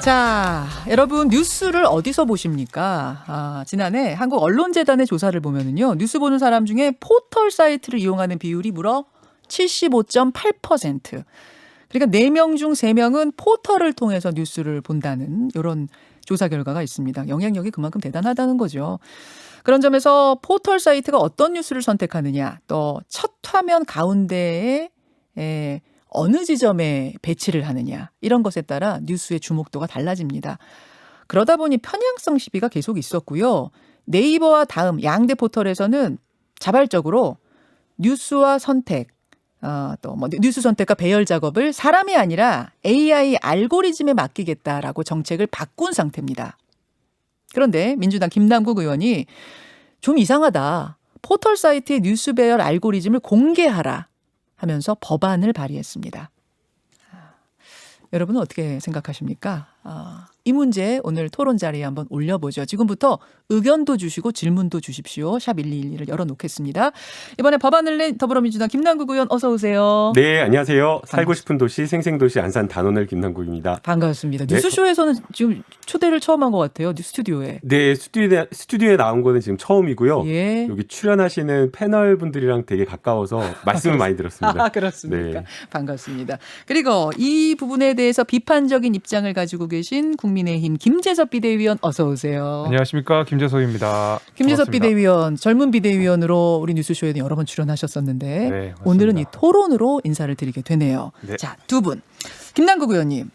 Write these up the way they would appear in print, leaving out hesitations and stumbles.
자, 여러분 뉴스를 어디서 보십니까? 지난해 한국언론재단의 조사를 보면은요, 뉴스 보는 사람 중에 포털 사이트를 이용하는 비율이 무려 75.8%. 그러니까 4명 중 3명은 포털을 통해서 뉴스를 본다는 이런 조사 결과가 있습니다. 영향력이 그만큼 대단하다는 거죠. 그런 점에서 포털 사이트가 어떤 뉴스를 선택하느냐, 또 첫 화면 가운데에 어느 지점에 배치를 하느냐, 이런 것에 따라 뉴스의 주목도가 달라집니다. 그러다 보니 편향성 시비가 계속 있었고요. 네이버와 다음 양대 포털에서는 자발적으로 뉴스와 선택, 또 뭐 뉴스 선택과 배열 작업을 사람이 아니라 AI 알고리즘에 맡기겠다라고 정책을 바꾼 상태입니다. 그런데 민주당 김남국 의원이 좀 이상하다, 포털 사이트의 뉴스 배열 알고리즘을 공개하라 하면서 법안을 발의했습니다. 여러분은 어떻게 생각하십니까? 이 문제 오늘 토론 자리에 한번 올려보죠. 지금부터 의견도 주시고 질문도 주십시오. 샵 1212를 열어놓겠습니다. 이번에 법안을 낸 더불어민주당 김남국 의원 어서 오세요. 네, 안녕하세요. 살고 싶은 도시 생생도시 안산 단원을 김남국입니다. 반갑습니다. 뉴스쇼에서는 지금 초대를 처음 한 것 같아요. 뉴스 스튜디오에. 네, 스튜디오에 나온 거는 지금 처음이고요. 예. 여기 출연하시는 패널 분들이랑 되게 가까워서 말씀을 많이 들었습니다. 그렇습니까? 네. 반갑습니다. 그리고 이 부분에 대해서 비판적인 입장을 가지고 계신 국민의힘 김재섭 비대위원 어서 오세요. 안녕하십니까, 김재섭입니다. 김재섭 반갑습니다. 비대위원, 젊은 비대위원으로 우리 뉴스쇼에는 여러 번 출연하셨었는데 네, 맞습니다. 오늘은 이 토론으로 인사를 드리게 되네요. 네. 자, 두 분. 김남국 의원님,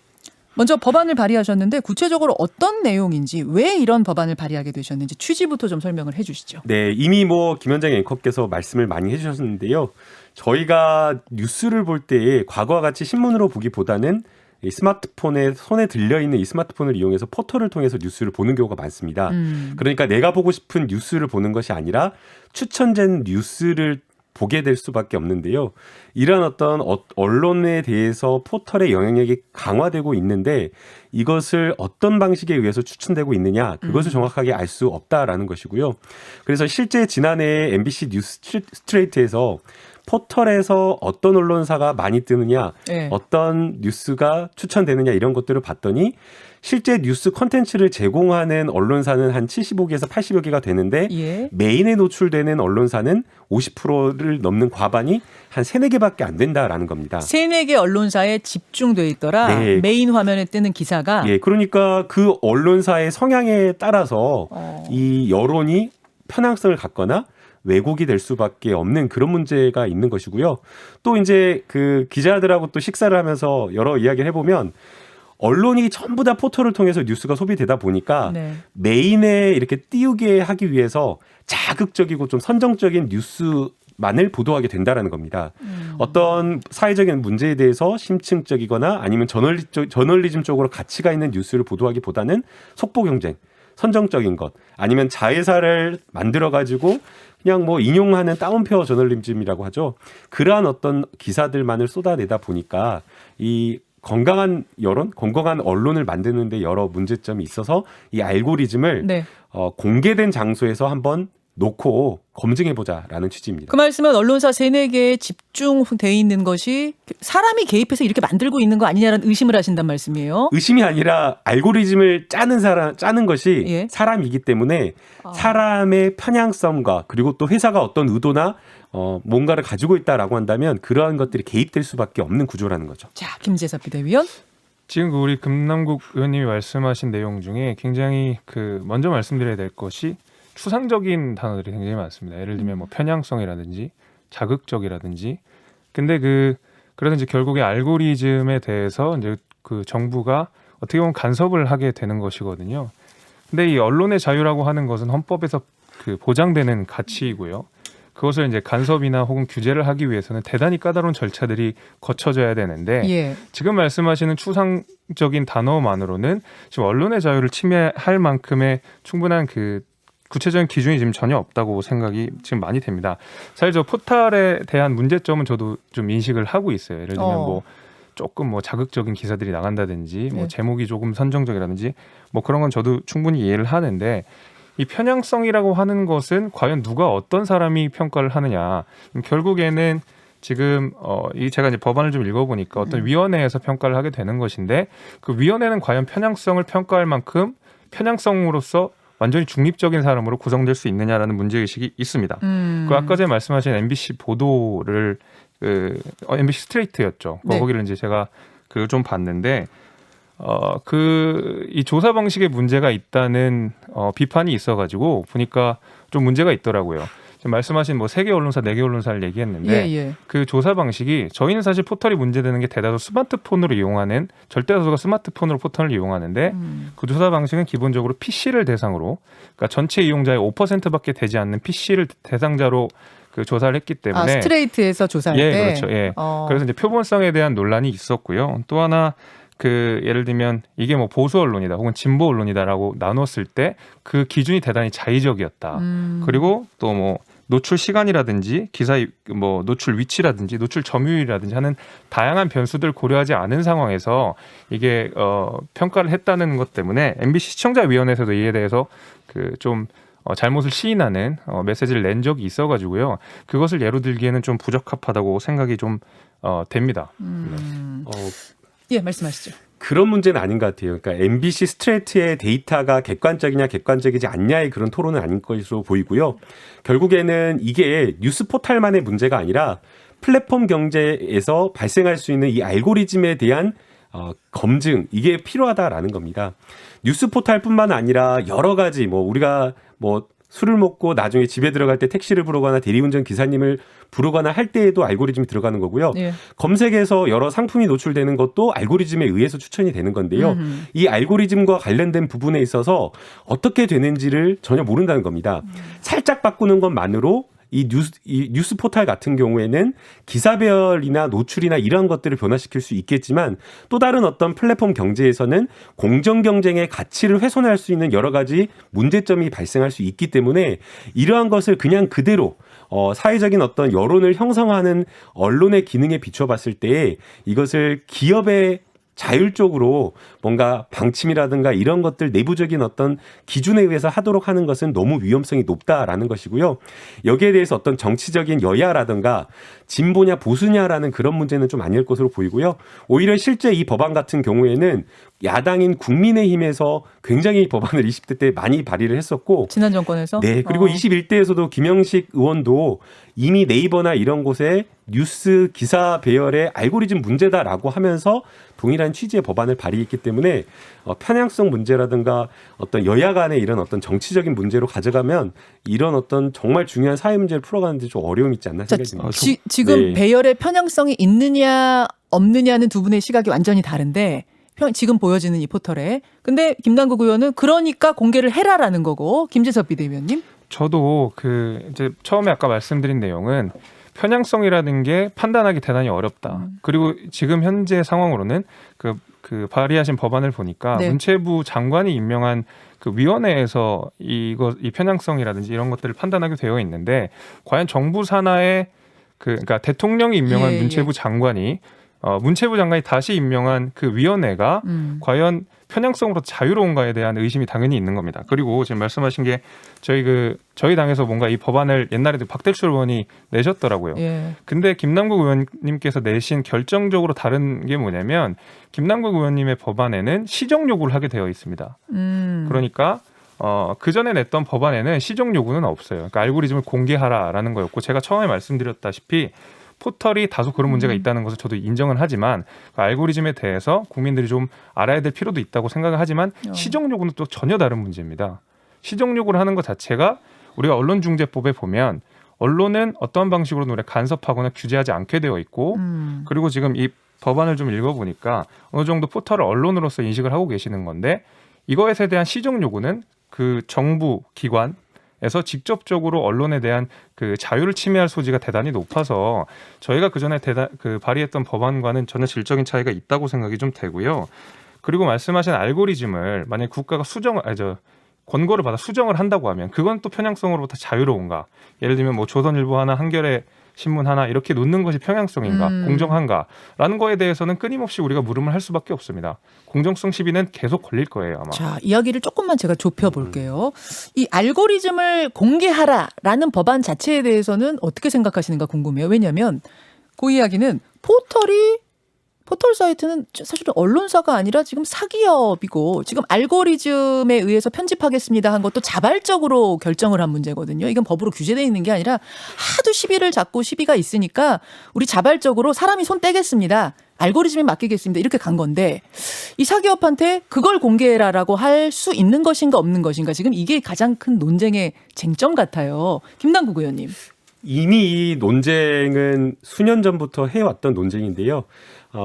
먼저 법안을 발의하셨는데 구체적으로 어떤 내용인지, 왜 이런 법안을 발의하게 되셨는지 취지부터 좀 설명을 해 주시죠. 네, 이미 김현정 앵커께서 말씀을 많이 해주셨는데요. 저희가 뉴스를 볼 때 과거와 같이 신문으로 보기보다는 이 스마트폰에 손에 들려있는 이 스마트폰을 이용해서 포털을 통해서 뉴스를 보는 경우가 많습니다. 그러니까 내가 보고 싶은 뉴스를 보는 것이 아니라 추천된 뉴스를 보게 될 수밖에 없는데요. 이런 어떤 언론에 대해서 포털의 영향력이 강화되고 있는데 이것을 어떤 방식에 의해서 추천되고 있느냐, 그것을 정확하게 알 수 없다라는 것이고요. 그래서 실제 지난해 MBC 뉴스 스트레이트에서 포털에서 어떤 언론사가 많이 뜨느냐, 네. 어떤 뉴스가 추천되느냐, 이런 것들을 봤더니 실제 뉴스 콘텐츠를 제공하는 언론사는 한 75개에서 80여 개가 되는데 예. 메인에 노출되는 언론사는 50%를 넘는 과반이 한 3, 4개밖에 안 된다라는 겁니다. 3, 4개 언론사에 집중돼 있더라. 네. 메인 화면에 뜨는 기사가. 예, 그러니까 그 언론사의 성향에 따라서 이 여론이 편향성을 갖거나 왜곡이 될 수밖에 없는 그런 문제가 있는 것이고요. 또 이제 그 기자들하고 또 식사를 하면서 여러 이야기를 해보면 언론이 전부 다 포털을 통해서 뉴스가 소비되다 보니까 네. 메인에 이렇게 띄우게 하기 위해서 자극적이고 좀 선정적인 뉴스만을 보도하게 된다라는 겁니다. 어떤 사회적인 문제에 대해서 심층적이거나 아니면 저널리즘 쪽으로 가치가 있는 뉴스를 보도하기보다는 속보 경쟁, 선정적인 것, 아니면 자회사를 만들어 가지고 그냥 인용하는 따옴표 저널리즘이라고 하죠. 그러한 어떤 기사들만을 쏟아내다 보니까 이 건강한 여론, 건강한 언론을 만드는 데 여러 문제점이 있어서 이 알고리즘을 네. 공개된 장소에서 한번 놓고 검증해보자라는 취지입니다. 그 말씀은 언론사 3, 4개에 집중돼 있는 것이 사람이 개입해서 이렇게 만들고 있는 거 아니냐라는 의심을 하신단 말씀이에요. 의심이 아니라 알고리즘을 짜는 것이 예. 사람이기 때문에 사람의 편향성과 그리고 또 회사가 어떤 의도나 뭔가를 가지고 있다라고 한다면 그러한 것들이 개입될 수밖에 없는 구조라는 거죠. 자, 김재섭 비대위원. 지금 우리 김남국 의원님이 말씀하신 내용 중에 굉장히 먼저 말씀드려야 될 것이 추상적인 단어들이 굉장히 많습니다. 예를 들면 편향성이라든지 자극적이라든지. 근데 그래서 이제 결국에 알고리즘에 대해서 이제 그 정부가 어떻게 보면 간섭을 하게 되는 것이거든요. 근데 이 언론의 자유라고 하는 것은 헌법에서 보장되는 가치이고요. 그것을 이제 간섭이나 혹은 규제를 하기 위해서는 대단히 까다로운 절차들이 거쳐져야 되는데 예. 지금 말씀하시는 추상적인 단어만으로는 지금 언론의 자유를 침해할 만큼의 충분한 구체적인 기준이 지금 전혀 없다고 생각이 지금 많이 됩니다. 사실 저 포털에 대한 문제점은 저도 좀 인식을 하고 있어요. 예를 들면 조금 자극적인 기사들이 나간다든지 네. 제목이 조금 선정적이라든지 그런 건 저도 충분히 이해를 하는데 이 편향성이라고 하는 것은 과연 누가 어떤 사람이 평가를 하느냐. 결국에는 지금 이 제가 이제 법안을 좀 읽어보니까 어떤 위원회에서 평가를 하게 되는 것인데 그 위원회는 과연 편향성을 평가할 만큼 편향성으로서 완전히 중립적인 사람으로 구성될 수 있느냐라는 문제의식이 있습니다. 그 아까 전에 말씀하신 MBC 보도를 MBC 스트레이트였죠. 네. 거기를 이제 제가 그 좀 봤는데 이 조사 방식에 문제가 있다는 비판이 있어가지고 보니까 좀 문제가 있더라고요. 지금 말씀하신 뭐 3개 언론사, 4개 언론사를 얘기했는데 예. 그 조사 방식이 저희는 사실 포털이 문제되는 게 대다수 스마트폰으로 이용하는 절대다수가 스마트폰으로 포털을 이용하는데 그 조사 방식은 기본적으로 PC를 대상으로 그러니까 전체 이용자의 5%밖에 되지 않는 PC를 대상자로 그 조사를 했기 때문에 스트레이트에서 조사할 예, 때. 그렇죠. 예. 그래서 이제 표본성에 대한 논란이 있었고요. 또 하나 예를 들면 이게 뭐 보수 언론이다 혹은 진보 언론이다라고 나눴을 때 그 기준이 대단히 자의적이었다. 그리고 또 뭐 노출 시간이라든지 기사의 뭐 노출 위치라든지 노출 점유율이라든지 하는 다양한 변수들을 고려하지 않은 상황에서 이게 평가를 했다는 것 때문에 MBC 시청자위원회에서도 이에 대해서 좀 잘못을 시인하는 메시지를 낸 적이 있어가지고요. 그것을 예로 들기에는 좀 부적합하다고 생각이 좀 됩니다. 예, 말씀하시죠. 그런 문제는 아닌 것 같아요. 그러니까 MBC 스트레이트의 데이터가 객관적이냐 객관적이지 않냐의 그런 토론은 아닌 것으로 보이고요. 결국에는 이게 뉴스 포털만의 문제가 아니라 플랫폼 경제에서 발생할 수 있는 이 알고리즘에 대한 검증, 이게 필요하다라는 겁니다. 뉴스 포털뿐만 아니라 여러 가지 우리가 술을 먹고 나중에 집에 들어갈 때 택시를 부르거나 대리운전 기사님을 부르거나 할 때에도 알고리즘이 들어가는 거고요. 예. 검색에서 여러 상품이 노출되는 것도 알고리즘에 의해서 추천이 되는 건데요. 이 알고리즘과 관련된 부분에 있어서 어떻게 되는지를 전혀 모른다는 겁니다. 살짝 바꾸는 것만으로 이 뉴스 포털 같은 경우에는 기사 배열이나 노출이나 이런 것들을 변화시킬 수 있겠지만 또 다른 어떤 플랫폼 경제에서는 공정 경쟁의 가치를 훼손할 수 있는 여러 가지 문제점이 발생할 수 있기 때문에 이러한 것을 그냥 그대로 사회적인 어떤 여론을 형성하는 언론의 기능에 비춰봤을 때 이것을 기업의 자율적으로 뭔가 방침이라든가 이런 것들 내부적인 어떤 기준에 의해서 하도록 하는 것은 너무 위험성이 높다라는 것이고요. 여기에 대해서 어떤 정치적인 여야라든가 진보냐 보수냐라는 그런 문제는 좀 아닐 것으로 보이고요. 오히려 실제 이 법안 같은 경우에는 야당인 국민의힘에서 굉장히 이 법안을 20대 때 많이 발의를 했었고 지난 정권에서? 네. 그리고 21대에서도 김영식 의원도 이미 네이버나 이런 곳에 뉴스 기사 배열의 알고리즘 문제다라고 하면서 동일한 취지의 법안을 발의했기 때문에 편향성 문제라든가 어떤 여야 간의 이런 어떤 정치적인 문제로 가져가면 이런 어떤 정말 중요한 사회 문제를 풀어가는데 좀 어려움이 있지 않나 생각이 듭니다. 지금 네. 배열의 편향성이 있느냐 없느냐는 두 분의 시각이 완전히 다른데 지금 보여지는 이 포털에. 근데 김남국 의원은 그러니까 공개를 해라라는 거고 김재섭 비대위원님? 저도 이제 처음에 아까 말씀드린 내용은 편향성이라는 게 판단하기 대단히 어렵다. 그리고 지금 현재 상황으로는 그 발의하신 법안을 보니까 네. 문체부 장관이 임명한 그 위원회에서 이 편향성이라든지 이런 것들을 판단하게 되어 있는데 과연 정부 산하의 그러니까 대통령이 임명한 문체부 장관이 문체부 장관이 다시 임명한 그 위원회가 과연 편향성으로 자유로운가에 대한 의심이 당연히 있는 겁니다. 그리고 지금 말씀하신 게 저희 당에서 뭔가 이 법안을 옛날에 박대출 의원이 내셨더라고요. 예. 근데 김남국 의원님께서 내신 결정적으로 다른 게 뭐냐면 김남국 의원님의 법안에는 시정 요구를 하게 되어 있습니다. 그러니까 그 전에 냈던 법안에는 시정 요구는 없어요. 그러니까 알고리즘을 공개하라라는 거였고 제가 처음에 말씀드렸다시피 포털이 다소 그런 문제가 있다는 것을 저도 인정은 하지만 그 알고리즘에 대해서 국민들이 좀 알아야 될 필요도 있다고 생각을 하지만 시정 요구는 또 전혀 다른 문제입니다. 시정 요구를 하는 것 자체가 우리가 언론중재법에 보면 언론은 어떠한 방식으로든 우리가 간섭하거나 규제하지 않게 되어 있고 그리고 지금 이 법안을 좀 읽어보니까 어느 정도 포털을 언론으로서 인식을 하고 계시는 건데 이거에 대한 시정 요구는 그 정부 기관에서 직접적으로 언론에 대한 그 자유를 침해할 소지가 대단히 높아서 저희가 그 전에 발의했던 법안과는 전혀 질적인 차이가 있다고 생각이 좀 되고요. 그리고 말씀하신 알고리즘을 만약 국가가 권고를 받아 수정을 한다고 하면 그건 또 편향성으로부터 자유로운가? 예를 들면 뭐 조선일보 하나, 한겨레 신문 하나 이렇게 놓는 것이 평양성인가, 공정한가라는 거에 대해서는 끊임없이 우리가 물음을 할 수밖에 없습니다. 공정성 시비는 계속 걸릴 거예요, 아마. 자, 이야기를 조금만 제가 좁혀볼게요. 이 알고리즘을 공개하라라는 법안 자체에 대해서는 어떻게 생각하시는가 궁금해요. 왜냐하면 그 이야기는 포털 사이트는 사실은 언론사가 아니라 지금 사기업이고 지금 알고리즘에 의해서 편집하겠습니다 한 것도 자발적으로 결정을 한 문제거든요. 이건 법으로 규제되어 있는 게 아니라 하도 시비를 잡고 시비가 있으니까 우리 자발적으로 사람이 손 떼겠습니다. 알고리즘에 맡기겠습니다. 이렇게 간 건데 이 사기업한테 그걸 공개해라라고 할 수 있는 것인가 없는 것인가 지금 이게 가장 큰 논쟁의 쟁점 같아요. 김남국 의원님. 이미 이 논쟁은 수년 전부터 해왔던 논쟁인데요.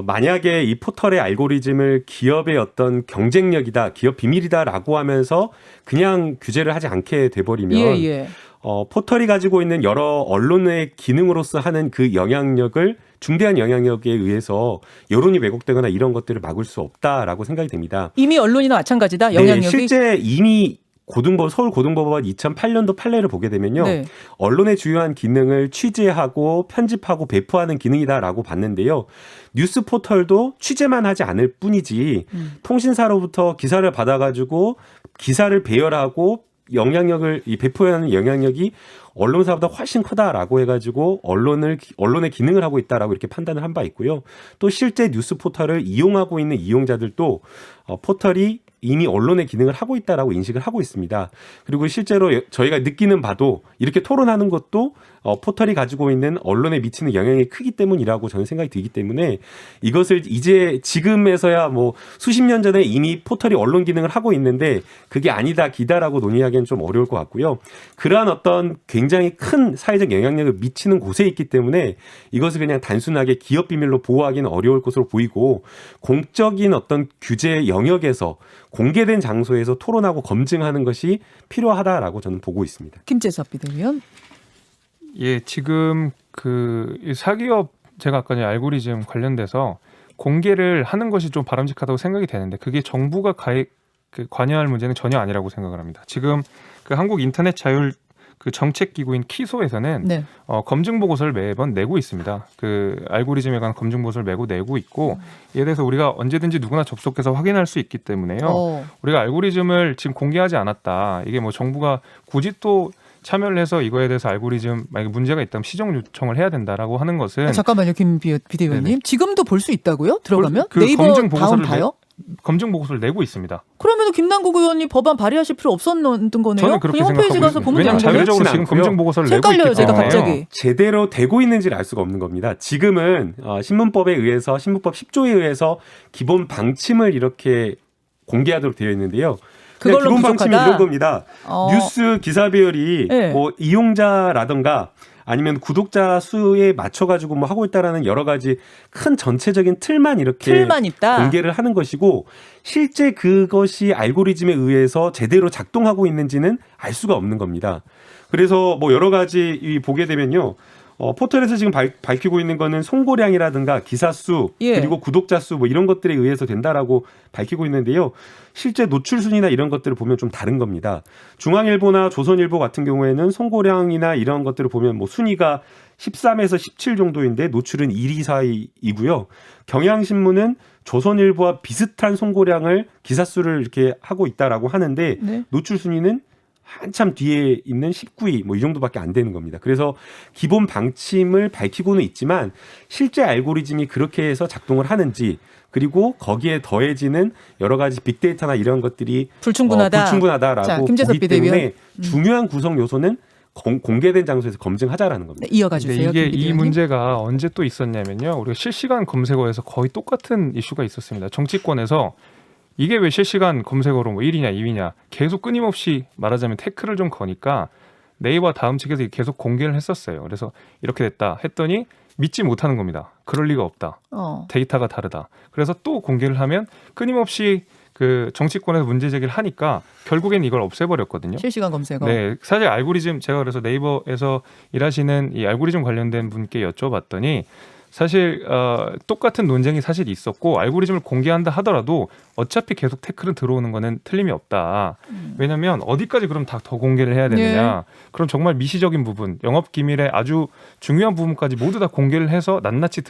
만약에 이 포털의 알고리즘을 기업의 어떤 경쟁력이다, 기업 비밀이다라고 하면서 그냥 규제를 하지 않게 돼버리면 포털이 가지고 있는 여러 언론의 기능으로서 하는 그 영향력을 중대한 영향력에 의해서 여론이 왜곡되거나 이런 것들을 막을 수 없다라고 생각이 됩니다. 이미 언론이나 마찬가지다. 영향력이. 네, 실제 이미 서울고등법원 2008년도 판례를 보게 되면요. 네. 언론의 주요한 기능을 취재하고 편집하고 배포하는 기능이다라고 봤는데요. 뉴스 포털도 취재만 하지 않을 뿐이지 통신사로부터 기사를 받아가지고 기사를 배열하고 영향력을 배포하는 영향력이 언론사보다 훨씬 크다라고 해가지고 언론의 기능을 하고 있다라고 이렇게 판단을 한 바 있고요. 또 실제 뉴스 포털을 이용하고 있는 이용자들도 포털이 이미 언론의 기능을 하고 있다라고 인식을 하고 있습니다. 그리고 실제로 저희가 느끼는 바도 이렇게 토론하는 것도 포털이 가지고 있는 언론에 미치는 영향이 크기 때문이라고 저는 생각이 들기 때문에 이것을 이제 지금에서야 뭐 수십 년 전에 이미 포털이 언론 기능을 하고 있는데 그게 아니다 기다라고 논의하기는 좀 어려울 것 같고요. 그러한 어떤 굉장히 큰 사회적 영향력을 미치는 곳에 있기 때문에 이것을 그냥 단순하게 기업 비밀로 보호하기는 어려울 것으로 보이고 공적인 어떤 규제 영역에서 공개된 장소에서 토론하고 검증하는 것이 필요하다라고 저는 보고 있습니다. 김재섭 비대위원. 예, 지금 이 사기업 제가 아까 전에 알고리즘 관련돼서 공개를 하는 것이 좀 바람직하다고 생각이 되는데 그게 정부가 관여할 문제는 전혀 아니라고 생각을 합니다. 지금 한국 인터넷 자율 정책기구인 키소에서는 네. 검증 보고서를 매번 내고 있습니다. 알고리즘에 관한 검증 보고서를 내고 있고 이에 대해서 우리가 언제든지 누구나 접속해서 확인할 수 있기 때문에요. 우리가 알고리즘을 지금 공개하지 않았다. 이게 뭐 정부가 굳이 또 참여를 해서 이거에 대해서 알고리즘 만약에 문제가 있다면 시정 요청을 해야 된다라고 하는 것은 잠깐만요, 김 비대위원님. 네네. 지금도 볼 수 있다고요? 들어가면 네이버 검증 다운 보고서를 봐요? 검증 보고서를 내고 있습니다. 그러면 김남국 의원님 법안 발의하실 필요 없었던 거네요? 저는 그렇게 그냥 홈페이지 생각하고 가서 있습니다. 보면 왜냐하면 되는 거예요? 자율적으로 지금 않고요. 검증 보고서를 내고 헷갈려요, 있기 제가 때문에 갑자기. 제대로 되고 있는지를 알 수가 없는 겁니다. 지금은 신문법에 의해서 신문법 10조에 의해서 기본 방침을 이렇게 공개하도록 되어 있는데요. 그걸로 기본 부족하다? 방침이 이런 겁니다. 뉴스 기사 배열이 네. 뭐 이용자라든가 아니면 구독자 수에 맞춰가지고 뭐 하고 있다라는 여러 가지 큰 전체적인 틀만 있다. 공개를 하는 것이고 실제 그것이 알고리즘에 의해서 제대로 작동하고 있는지는 알 수가 없는 겁니다. 그래서 뭐 여러 가지 보게 되면요. 포털에서 지금 밝히고 있는 거는 송고량이라든가 기사 수 그리고 구독자 수 뭐 이런 것들에 의해서 된다라고 밝히고 있는데요. 실제 노출 순위나 이런 것들을 보면 좀 다른 겁니다. 중앙일보나 조선일보 같은 경우에는 송고량이나 이런 것들을 보면 뭐 순위가 13에서 17 정도인데 노출은 1, 2 사이이고요. 경향신문은 조선일보와 비슷한 송고량을 기사 수를 이렇게 하고 있다라고 하는데 노출 순위는 한참 뒤에 있는 19위 뭐 이 정도밖에 안 되는 겁니다. 그래서 기본 방침을 밝히고는 있지만 실제 알고리즘이 그렇게 해서 작동을 하는지 그리고 거기에 더해지는 여러 가지 빅데이터나 이런 것들이 불충분하다라고 자, 보기 때문에 중요한 구성 요소는 공개된 장소에서 검증하자라는 겁니다. 네, 이어가 주세요. 이게 이 문제가 언제 또 있었냐면요. 우리가 실시간 검색어에서 거의 똑같은 이슈가 있었습니다. 정치권에서 이게 왜 실시간 검색어로 뭐 1위냐 2위냐 계속 끊임없이 말하자면 태클을 좀 거니까 네이버 다음 측에서 계속 공개를 했었어요. 그래서 이렇게 됐다 했더니 믿지 못하는 겁니다. 그럴 리가 없다. 데이터가 다르다. 그래서 또 공개를 하면 끊임없이 정치권에서 문제 제기를 하니까 결국엔 이걸 없애버렸거든요. 실시간 검색어. 네, 사실 알고리즘 제가 그래서 네이버에서 일하시는 이 알고리즘 관련된 분께 여쭤봤더니 사실 똑같은 논쟁이 사실 있었고 알고리즘을 공개한다 하더라도 어차피 계속 태클은 들어오는 거는 틀림이 없다. 왜냐하면 어디까지 그럼 다 더 공개를 해야 되느냐. 그럼 정말 미시적인 부분, 영업 기밀의 아주 중요한 부분까지 모두 다 공개를 해서 낱낱이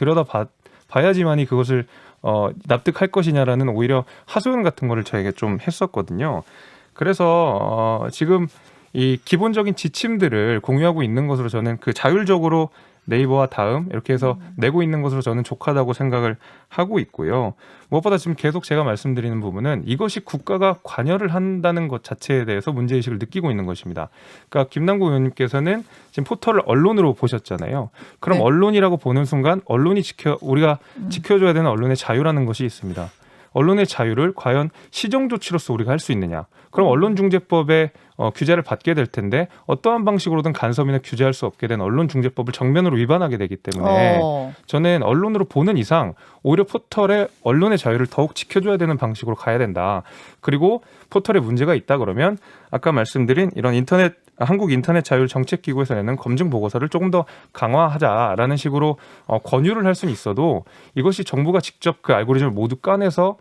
봐야지만이 그것을 납득할 것이냐라는 오히려 하소연 같은 거를 저에게 좀 했었거든요. 그래서 지금 이 기본적인 지침들을 공유하고 있는 것으로 저는 자율적으로 네이버와 다음 이렇게 해서 내고 있는 것으로 저는 족하다고 생각을 하고 있고요. 무엇보다 지금 계속 제가 말씀드리는 부분은 이것이 국가가 관여를 한다는 것 자체에 대해서 문제의식을 느끼고 있는 것입니다. 그러니까 김남국 의원님께서는 지금 포털을 언론으로 보셨잖아요. 그럼 네. 언론이라고 보는 순간 언론이 우리가 지켜줘야 되는 언론의 자유라는 것이 있습니다. 언론의 자유를 과연 시정 조치로서 우리가 할 수 있느냐? 그럼 언론중재법의 규제를 받게 될 텐데 어떠한 방식으로든 간섭이나 규제할 수 없게 된 언론중재법을 정면으로 위반하게 되기 때문에 저는 언론으로 보는 이상 오히려 포털의 언론의 자유를 더욱 지켜줘야 되는 방식으로 가야 된다. 그리고 포털에 문제가 있다 그러면 아까 말씀드린 이런 한국인터넷자율정책기구에서 내는 검증 보고서를 조금 더 강화하자라는 식으로 권유를 할 수는 있어도 이것이 정부가 직접 그 알고리즘을 모두 까내서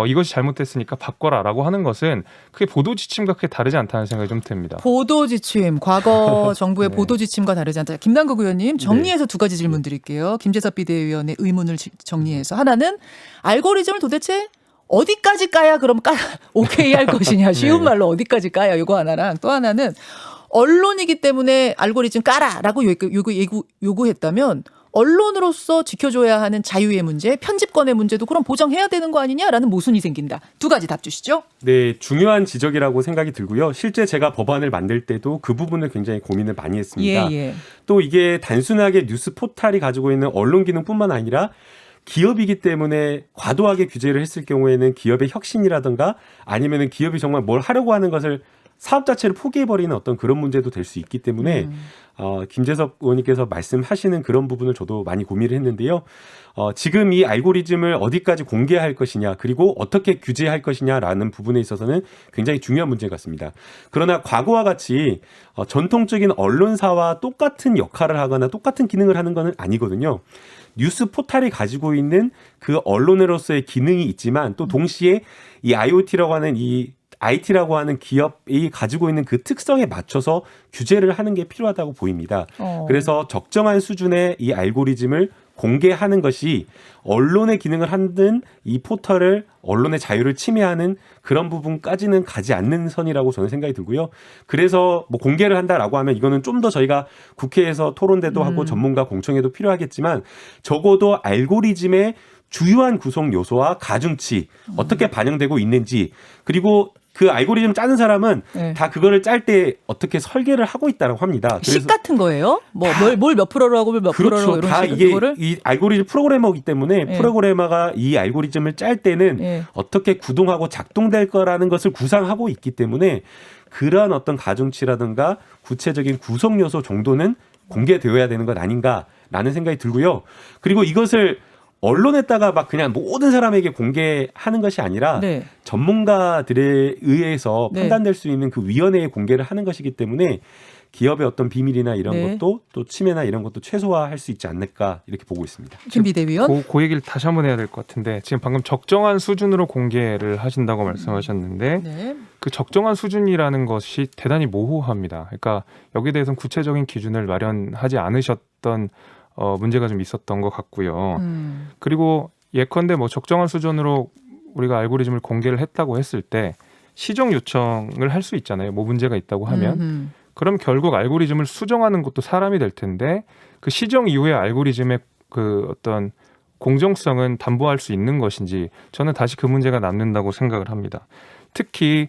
이것이 잘못됐으니까 바꿔라라고 하는 것은 그게 보도 지침과 크게 다르지 않다는 생각이 좀 듭니다. 보도 지침, 과거 정부의 네. 보도 지침과 다르지 않다. 김남국 의원님 정리해서 두 가지 질문 드릴게요. 김재섭 비대위원의 의문을 정리해서 하나는 알고리즘을 도대체 어디까지 까야 그럼 오케이 할 것이냐. 쉬운 네. 말로 어디까지 까야 이거 하나랑 또 하나는 언론이기 때문에 알고리즘 까라라고 요구했다면 언론으로서 지켜줘야 하는 자유의 문제, 편집권의 문제도 그럼 보장해야 되는 거 아니냐라는 모순이 생긴다. 두 가지 답 주시죠. 네, 중요한 지적이라고 생각이 들고요. 실제 제가 법안을 만들 때도 그 부분을 굉장히 고민을 많이 했습니다. 예. 또 이게 단순하게 뉴스 포털이 가지고 있는 언론 기능뿐만 아니라 기업이기 때문에 과도하게 규제를 했을 경우에는 기업의 혁신이라든가 아니면은 기업이 정말 뭘 하려고 하는 것을 사업 자체를 포기해버리는 어떤 그런 문제도 될 수 있기 때문에 김재섭 의원님께서 말씀하시는 그런 부분을 저도 많이 고민을 했는데요. 지금 이 알고리즘을 어디까지 공개할 것이냐 그리고 어떻게 규제할 것이냐라는 부분에 있어서는 굉장히 중요한 문제 같습니다. 그러나 과거와 같이 전통적인 언론사와 똑같은 역할을 하거나 똑같은 기능을 하는 것은 아니거든요. 뉴스 포털이 가지고 있는 그 언론으로서의 기능이 있지만 또 동시에 이 IoT라고 하는 이 IT라고 하는 기업이 가지고 있는 그 특성에 맞춰서 규제를 하는 게 필요하다고 보입니다. 그래서 적정한 수준의 이 알고리즘을 공개하는 것이 언론의 기능을 하는 이 포털을 언론의 자유를 침해하는 그런 부분까지는 가지 않는 선이라고 저는 생각이 들고요. 그래서 뭐 공개를 한다라고 하면 이거는 좀 더 저희가 국회에서 토론대도 하고 전문가 공청회도 필요하겠지만 적어도 알고리즘의 주요한 구성 요소와 가중치 어떻게 반영되고 있는지 그리고 그 알고리즘 짜는 사람은 네. 다 그거를 짤 때 어떻게 설계를 하고 있다고 합니다. 식 같은 거예요? 뭐 뭘 몇 프로로 하고 몇 프로로 그렇죠. 이런 다 식으로 이게 그거를? 이 알고리즘 프로그래머이기 때문에 네. 프로그래머가 이 알고리즘을 짤 때는 네. 어떻게 구동하고 작동될 거라는 것을 구상하고 있기 때문에 그러한 어떤 가중치라든가 구체적인 구성 요소 정도는 공개되어야 되는 것 아닌가라는 생각이 들고요. 그리고 이것을 언론에다가 막 그냥 모든 사람에게 공개하는 것이 아니라 네. 전문가들에 의해서 네. 판단될 수 있는 그 위원회에 공개를 하는 것이기 때문에 기업의 어떤 비밀이나 이런 네. 것도 또 침해나 이런 것도 최소화할 수 있지 않을까 이렇게 보고 있습니다. 김 비대위원. 그 얘기를 다시 한번 해야 될 것 같은데 지금 방금 적정한 수준으로 공개를 하신다고 말씀하셨는데 네. 그 적정한 수준이라는 것이 대단히 모호합니다. 그러니까 여기에 대해서는 구체적인 기준을 마련하지 않으셨던 문제가 좀 있었던 것 같고요. 그리고 예컨대 뭐 적정한 수준으로 우리가 알고리즘을 공개를 했다고 했을 때 시정 요청을 할 수 있잖아요. 뭐 문제가 있다고 하면. 그럼 결국 알고리즘을 수정하는 것도 사람이 될 텐데 그 시정 이후에 알고리즘의 그 어떤 공정성은 담보할 수 있는 것인지 저는 다시 그 문제가 남는다고 생각을 합니다. 특히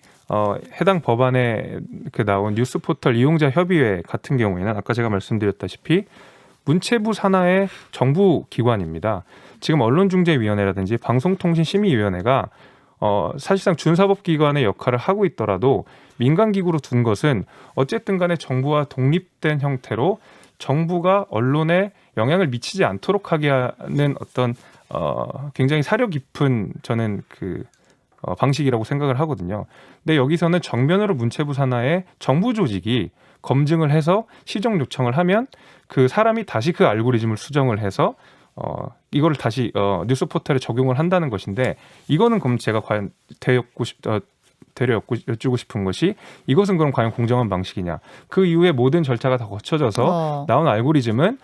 해당 법안에 그 나온 뉴스포털 이용자 협의회 같은 경우에는 아까 제가 말씀드렸다시피 문체부 산하의 정부 기관입니다. 지금 언론중재위원회라든지 방송통신심의위원회가 사실상 준사법기관의 역할을 하고 있더라도 민간기구로 둔 것은 어쨌든 간에 정부와 독립된 형태로 정부가 언론에 영향을 미치지 않도록 하게 하는 어떤 굉장히 사려 깊은 저는 그 방식이라고 생각을 하거든요. 근데 여기서는 정면으로 문체부 산하의 정부 조직이 검증을 해서 시정 요청을 하면 그 사람이 다시 그 알고리즘을 수정을 해서 이거를 다시 뉴스 포털에 적용을 한다는 것인데 이거는 그럼 제가 과연 여쭈고 싶은 것이 이것은 그럼 과연 공정한 방식이냐? 그 이후에 모든 절차가 다 거쳐져서 나온 알고리즘은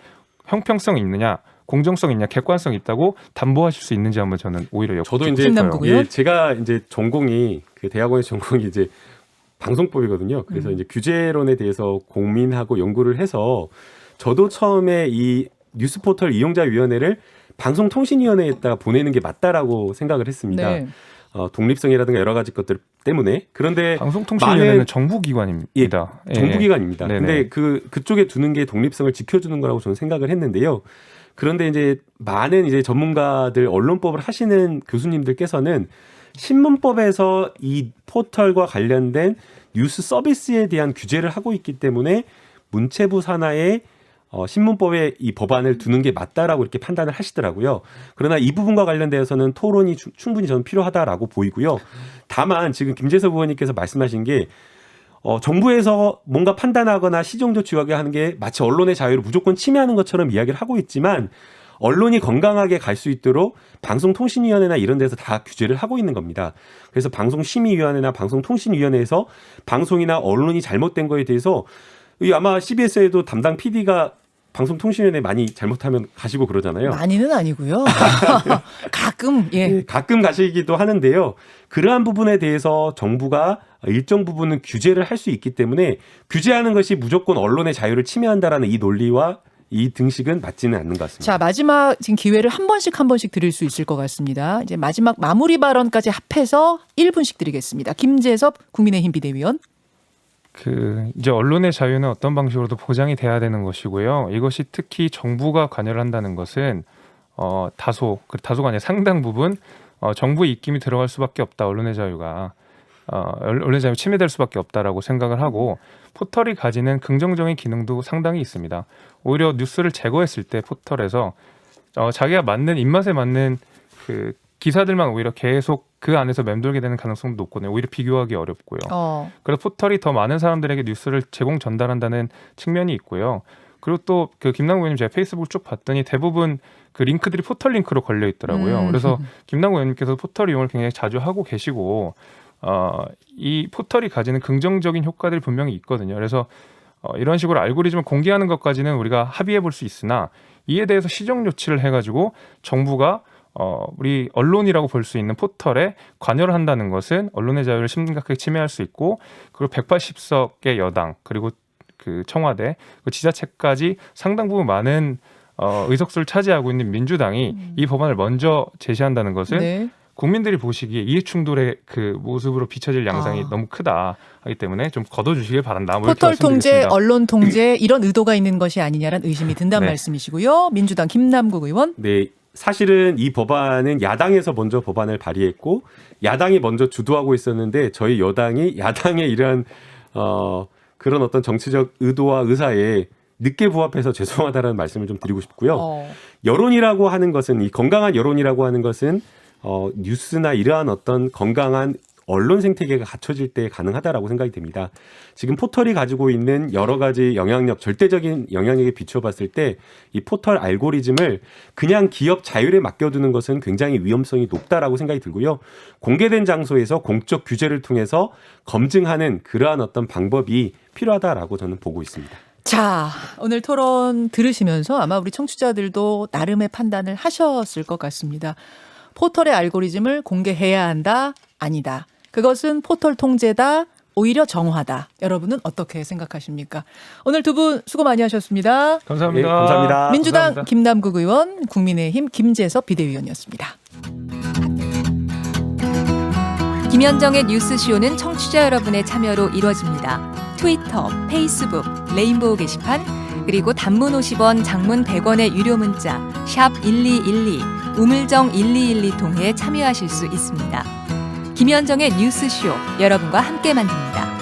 형평성 있느냐? 공정성 있냐, 객관성 있다고 담보하실 수 있는지 한번 저는 오히려 저도 이제 제가 이제 전공이 그 대학원의 전공이 이제 방송법이거든요. 그래서 이제 규제론에 대해서 고민하고 연구를 해서 저도 처음에 이 뉴스포털 이용자위원회를 방송통신위원회에다가 보내는 게 맞다라고 생각을 했습니다. 네. 독립성이라든가 여러 가지 것들 때문에. 그런데 방송통신위원회는 정부기관입니다. 정부기관입니다. 네네. 근데 그쪽에 두는 게 독립성을 지켜주는 거라고 저는 생각을 했는데요. 그런데 이제 많은 이제 전문가들 언론법을 하시는 교수님들께서는 신문법에서 이 포털과 관련된 뉴스 서비스에 대한 규제를 하고 있기 때문에 문체부 산하에 신문법에 이 법안을 두는 게 맞다라고 이렇게 판단을 하시더라고요. 그러나 이 부분과 관련돼서는 토론이 충분히 저는 필요하다라고 보이고요. 다만 지금 김재섭 의원님께서 말씀하신 게 정부에서 뭔가 판단하거나 시정 조치하게 하는 게 마치 언론의 자유를 무조건 침해하는 것처럼 이야기를 하고 있지만 언론이 건강하게 갈 수 있도록 방송통신위원회나 이런 데서 다 규제를 하고 있는 겁니다. 그래서 방송심의위원회나 방송통신위원회에서 방송이나 언론이 잘못된 거에 대해서 아마 CBS에도 담당 PD가 방송통신위원회 많이 잘못하면 가시고 그러잖아요. 많이는 아니고요. 가끔 네, 가끔 가시기도 하는데요. 그러한 부분에 대해서 정부가 일정 부분은 규제를 할 수 있기 때문에 규제하는 것이 무조건 언론의 자유를 침해한다라는 이 논리와 이 등식은 맞지는 않는 것 같습니다. 자, 마지막 지금 기회를 한 번씩 드릴 수 있을 것 같습니다. 이제 마지막 마무리 발언까지 합해서 1분씩 드리겠습니다. 김재섭 국민의힘 비대위원. 이제 언론의 자유는 어떤 방식으로도 보장이 돼야 되는 것이고요. 이것이 특히 정부가 관여를 한다는 것은 다소가 아니라 상당 부분 정부의 입김이 들어갈 수밖에 없다. 언론의 자유가 언론의 자유 침해될 수밖에 없다라고 생각을 하고 포털이 가지는 긍정적인 기능도 상당히 있습니다. 오히려 뉴스를 제거했을 때 포털에서 자기가 맞는 입맛에 맞는 그 기사들만 오히려 계속 그 안에서 맴돌게 되는 가능성도 높거든요. 오히려 비교하기 어렵고요. 그래서 포털이 더 많은 사람들에게 뉴스를 전달한다는 측면이 있고요. 그리고 또 그 김남국 의원님 제가 페이스북을 쭉 봤더니 대부분 그 링크들이 포털 링크로 걸려 있더라고요. 그래서 김남국 의원님께서 포털 이용을 굉장히 자주 하고 계시고 이 포털이 가지는 긍정적인 효과들이 분명히 있거든요. 그래서 이런 식으로 알고리즘을 공개하는 것까지는 우리가 합의해 볼 수 있으나 이에 대해서 시정 조치를 해가지고 정부가 우리 언론이라고 볼 수 있는 포털에 관여를 한다는 것은 언론의 자유를 심각하게 침해할 수 있고 그리고 180석의 여당 그리고 그 청와대 그 지자체까지 상당 부분 많은 의석수를 차지하고 있는 민주당이 이 법안을 먼저 제시한다는 것은 네. 국민들이 보시기에 이해충돌의 그 모습으로 비춰질 양상이 너무 크다 하기 때문에 좀 걷어주시길 바란다. 포털 통제, 언론 통제 이런 의도가 있는 것이 아니냐라는 의심이 든다는 네. 말씀이시고요. 민주당 김남국 의원. 네. 사실은 이 법안은 야당에서 먼저 법안을 발의했고 야당이 먼저 주도하고 있었는데 저희 여당이 야당의 이러한 그런 어떤 정치적 의도와 의사에 늦게 부합해서 죄송하다라는 말씀을 좀 드리고 싶고요. 여론이라고 하는 것은 이 건강한 여론이라고 하는 것은 뉴스나 이러한 어떤 건강한 언론 생태계가 갖춰질 때 가능하다라고 생각이 됩니다. 지금 포털이 가지고 있는 여러 가지 영향력, 절대적인 영향력에 비춰봤을 때 이 포털 알고리즘을 그냥 기업 자율에 맡겨두는 것은 굉장히 위험성이 높다라고 생각이 들고요. 공개된 장소에서 공적 규제를 통해서 검증하는 그러한 어떤 방법이 필요하다라고 저는 보고 있습니다. 자, 오늘 토론 들으시면서 아마 우리 청취자들도 나름의 판단을 하셨을 것 같습니다. 포털의 알고리즘을 공개해야 한다? 아니다. 그것은 포털 통제다? 오히려 정화다. 여러분은 어떻게 생각하십니까? 오늘 두 분 수고 많이 하셨습니다. 감사합니다. 네, 감사합니다. 민주당 감사합니다. 김남국 의원, 국민의힘 김재섭 비대위원이었습니다. 김현정의 뉴스쇼는 청취자 여러분의 참여로 이루어집니다. 트위터, 페이스북, 레인보우 게시판, 그리고 단문 50원, 장문 100원의 유료 문자 샵 1212, 우물정 1212 통해 참여하실 수 있습니다. 김현정의 뉴스쇼, 여러분과 함께 만듭니다.